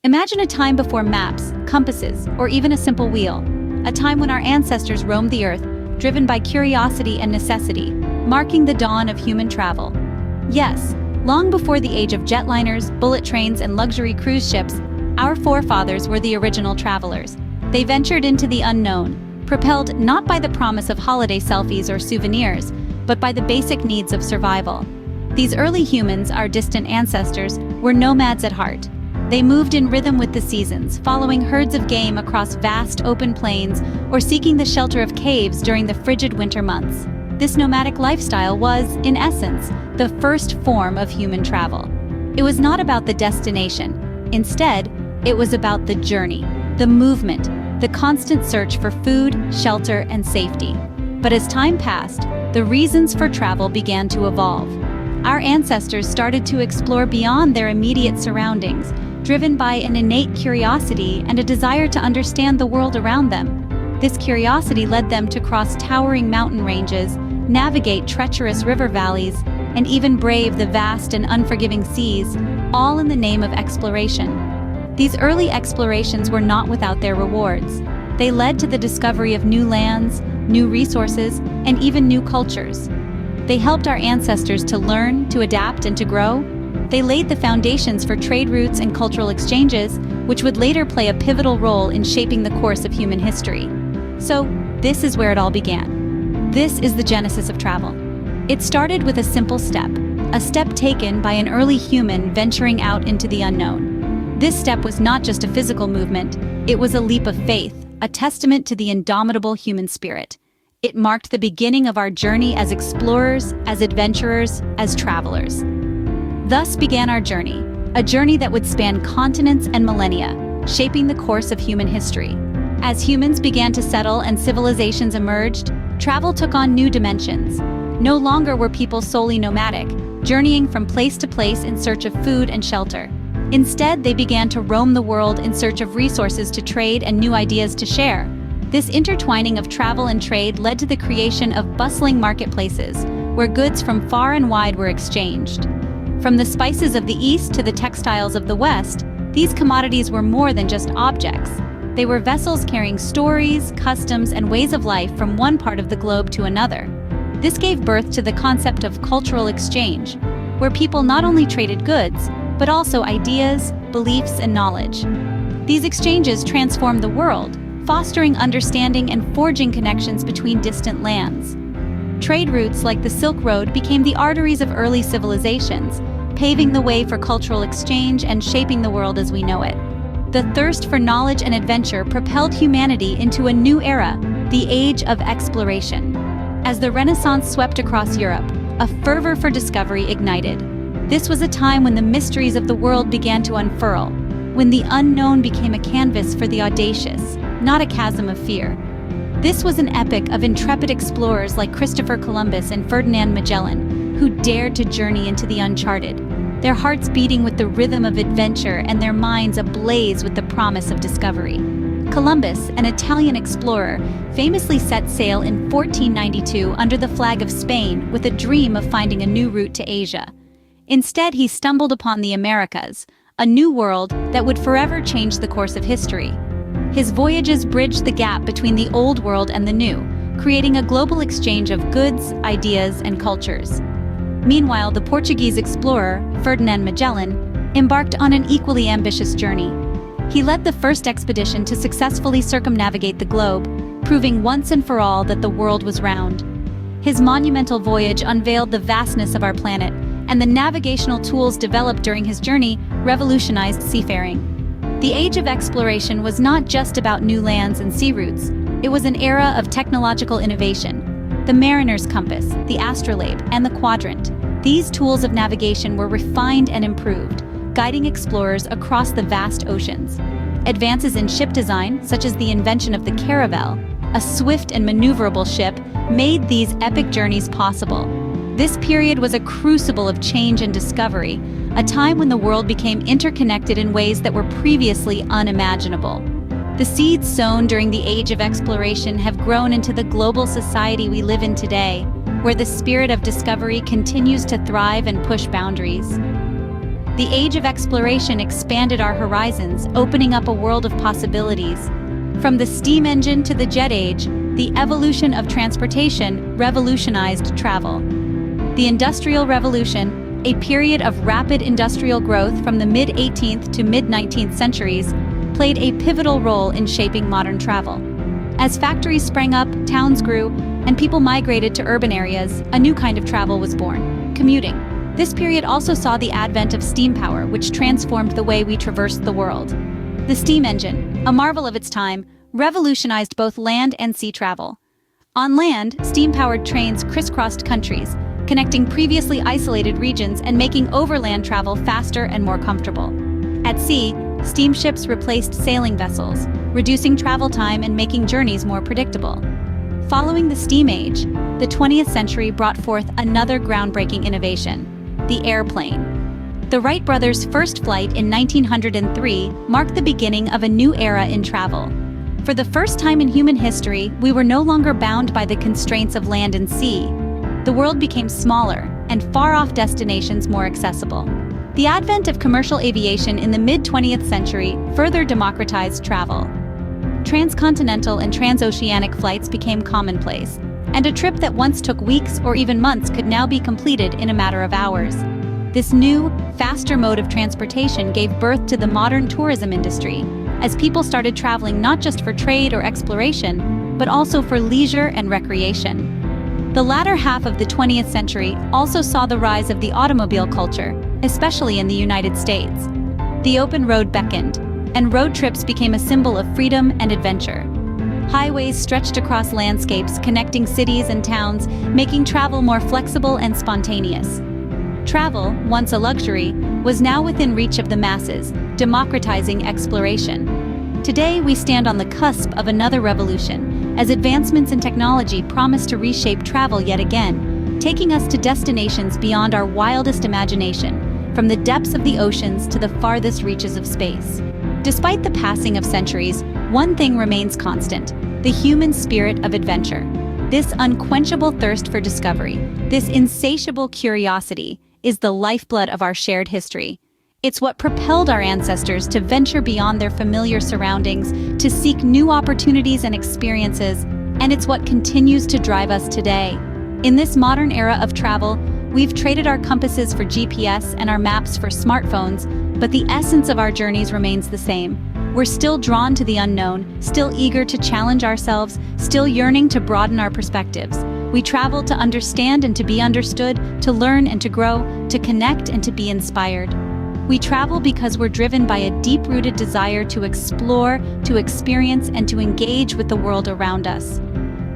Imagine a time before maps, compasses, or even a simple wheel. A time when our ancestors roamed the earth, driven by curiosity and necessity, marking the dawn of human travel. Yes, long before the age of jetliners, bullet trains, and luxury cruise ships, our forefathers were the original travelers. They ventured into the unknown, propelled not by the promise of holiday selfies or souvenirs, but by the basic needs of survival. These early humans, our distant ancestors, were nomads at heart. They moved in rhythm with the seasons, following herds of game across vast open plains or seeking the shelter of caves during the frigid winter months. This nomadic lifestyle was, in essence, the first form of human travel. It was not about the destination. Instead, it was about the journey, the movement, the constant search for food, shelter, and safety. But as time passed, the reasons for travel began to evolve. Our ancestors started to explore beyond their immediate surroundings, driven by an innate curiosity and a desire to understand the world around them. This curiosity led them to cross towering mountain ranges, navigate treacherous river valleys, and even brave the vast and unforgiving seas, all in the name of exploration. These early explorations were not without their rewards. They led to the discovery of new lands, new resources, and even new cultures. They helped our ancestors to learn, to adapt, and to grow. They laid the foundations for trade routes and cultural exchanges, which would later play a pivotal role in shaping the course of human history. So, this is where it all began. This is the genesis of travel. It started with a simple step, a step taken by an early human venturing out into the unknown. This step was not just a physical movement, it was a leap of faith, a testament to the indomitable human spirit. It marked the beginning of our journey as explorers, as adventurers, as travelers. Thus began our journey, a journey that would span continents and millennia, shaping the course of human history. As humans began to settle and civilizations emerged, travel took on new dimensions. No longer were people solely nomadic, journeying from place to place in search of food and shelter. Instead, they began to roam the world in search of resources to trade and new ideas to share. This intertwining of travel and trade led to the creation of bustling marketplaces, where goods from far and wide were exchanged. From the spices of the East to the textiles of the West, these commodities were more than just objects. They were vessels carrying stories, customs, and ways of life from one part of the globe to another. This gave birth to the concept of cultural exchange, where people not only traded goods, but also ideas, beliefs, and knowledge. These exchanges transformed the world, fostering understanding and forging connections between distant lands. Trade routes like the Silk Road became the arteries of early civilizations, paving the way for cultural exchange and shaping the world as we know it. The thirst for knowledge and adventure propelled humanity into a new era, the age of exploration. As the Renaissance swept across Europe, a fervor for discovery ignited. This was a time when the mysteries of the world began to unfurl, when the unknown became a canvas for the audacious, not a chasm of fear. This was an epic of intrepid explorers like Christopher Columbus and Ferdinand Magellan, who dared to journey into the uncharted, their hearts beating with the rhythm of adventure and their minds ablaze with the promise of discovery. Columbus, an Italian explorer, famously set sail in 1492 under the flag of Spain with a dream of finding a new route to Asia. Instead, he stumbled upon the Americas, a new world that would forever change the course of history. His voyages bridged the gap between the old world and the new, creating a global exchange of goods, ideas, and cultures. Meanwhile, the Portuguese explorer, Ferdinand Magellan, embarked on an equally ambitious journey. He led the first expedition to successfully circumnavigate the globe, proving once and for all that the world was round. His monumental voyage unveiled the vastness of our planet, and the navigational tools developed during his journey revolutionized seafaring. The age of exploration was not just about new lands and sea routes. It was an era of technological innovation. The mariner's compass, the astrolabe, and the quadrant. These tools of navigation were refined and improved, guiding explorers across the vast oceans. Advances in ship design, such as the invention of the caravel, a swift and maneuverable ship, made these epic journeys possible. This period was a crucible of change and discovery, a time when the world became interconnected in ways that were previously unimaginable. The seeds sown during the age of exploration have grown into the global society we live in today, where the spirit of discovery continues to thrive and push boundaries. The age of exploration expanded our horizons, opening up a world of possibilities. From the steam engine to the jet age, the evolution of transportation revolutionized travel. The Industrial Revolution, a period of rapid industrial growth from the mid-18th to mid-19th centuries, played a pivotal role in shaping modern travel. As factories sprang up, towns grew, and people migrated to urban areas, a new kind of travel was born: commuting. This period also saw the advent of steam power, which transformed the way we traversed the world. The steam engine, a marvel of its time, revolutionized both land and sea travel. On land, steam-powered trains crisscrossed countries, connecting previously isolated regions and making overland travel faster and more comfortable. At sea, steamships replaced sailing vessels, reducing travel time and making journeys more predictable. Following the steam age, the 20th century brought forth another groundbreaking innovation: the airplane. The Wright brothers' first flight in 1903 marked the beginning of a new era in travel. For the first time in human history, we were no longer bound by the constraints of land and sea. The world became smaller, and far-off destinations more accessible. The advent of commercial aviation in the mid-20th century further democratized travel. Transcontinental and transoceanic flights became commonplace, and a trip that once took weeks or even months could now be completed in a matter of hours. This new, faster mode of transportation gave birth to the modern tourism industry, as people started traveling not just for trade or exploration, but also for leisure and recreation. The latter half of the 20th century also saw the rise of the automobile culture, especially in the United States. The open road beckoned, and road trips became a symbol of freedom and adventure. Highways stretched across landscapes, connecting cities and towns, making travel more flexible and spontaneous. Travel, once a luxury, was now within reach of the masses, democratizing exploration. Today, we stand on the cusp of another revolution, as advancements in technology promise to reshape travel yet again, taking us to destinations beyond our wildest imagination, from the depths of the oceans to the farthest reaches of space. Despite the passing of centuries, one thing remains constant: the human spirit of adventure. This unquenchable thirst for discovery, this insatiable curiosity, is the lifeblood of our shared history. It's what propelled our ancestors to venture beyond their familiar surroundings, to seek new opportunities and experiences, and it's what continues to drive us today. In this modern era of travel, we've traded our compasses for GPS and our maps for smartphones, but the essence of our journeys remains the same. We're still drawn to the unknown, still eager to challenge ourselves, still yearning to broaden our perspectives. We travel to understand and to be understood, to learn and to grow, to connect and to be inspired. We travel because we're driven by a deep-rooted desire to explore, to experience, and to engage with the world around us.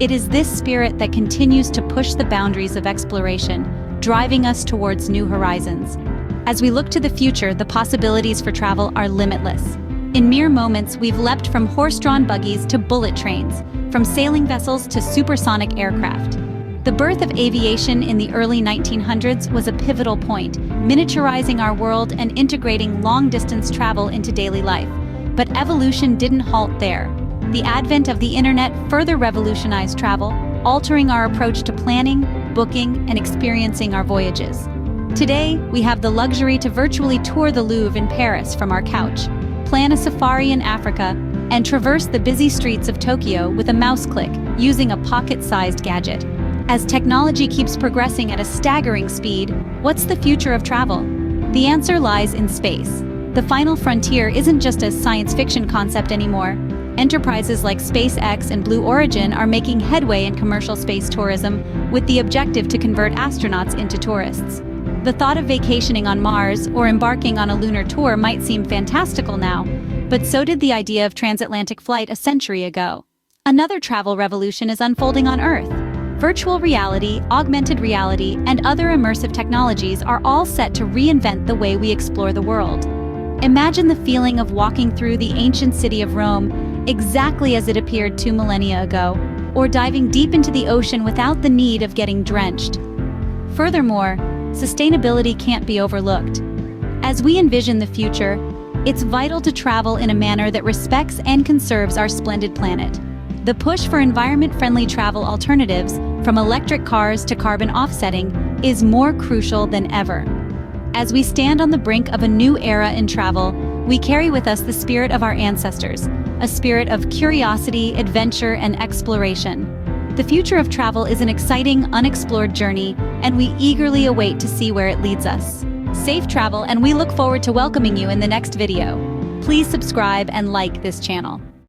It is this spirit that continues to push the boundaries of exploration, driving us towards new horizons. As we look to the future, the possibilities for travel are limitless. In mere moments, we've leapt from horse-drawn buggies to bullet trains, from sailing vessels to supersonic aircraft. The birth of aviation in the early 1900s was a pivotal point, miniaturizing our world and integrating long-distance travel into daily life. But evolution didn't halt there. The advent of the internet further revolutionized travel, altering our approach to planning, booking, and experiencing our voyages. Today, we have the luxury to virtually tour the Louvre in Paris from our couch, plan a safari in Africa, and traverse the busy streets of Tokyo with a mouse click using a pocket-sized gadget. As technology keeps progressing at a staggering speed, what's the future of travel? The answer lies in space. The final frontier isn't just a science fiction concept anymore. Enterprises like SpaceX and Blue Origin are making headway in commercial space tourism with the objective to convert astronauts into tourists. The thought of vacationing on Mars or embarking on a lunar tour might seem fantastical now, but so did the idea of transatlantic flight a century ago. Another travel revolution is unfolding on Earth. Virtual reality, augmented reality, and other immersive technologies are all set to reinvent the way we explore the world. Imagine the feeling of walking through the ancient city of Rome exactly as it appeared 2 millennia ago, or diving deep into the ocean without the need of getting drenched. Furthermore, sustainability can't be overlooked. As we envision the future, it's vital to travel in a manner that respects and conserves our splendid planet. The push for environment-friendly travel alternatives, from electric cars to carbon offsetting, is more crucial than ever. As we stand on the brink of a new era in travel, we carry with us the spirit of our ancestors, a spirit of curiosity, adventure, and exploration. The future of travel is an exciting, unexplored journey, and we eagerly await to see where it leads us. Safe travel, and we look forward to welcoming you in the next video. Please subscribe and like this channel.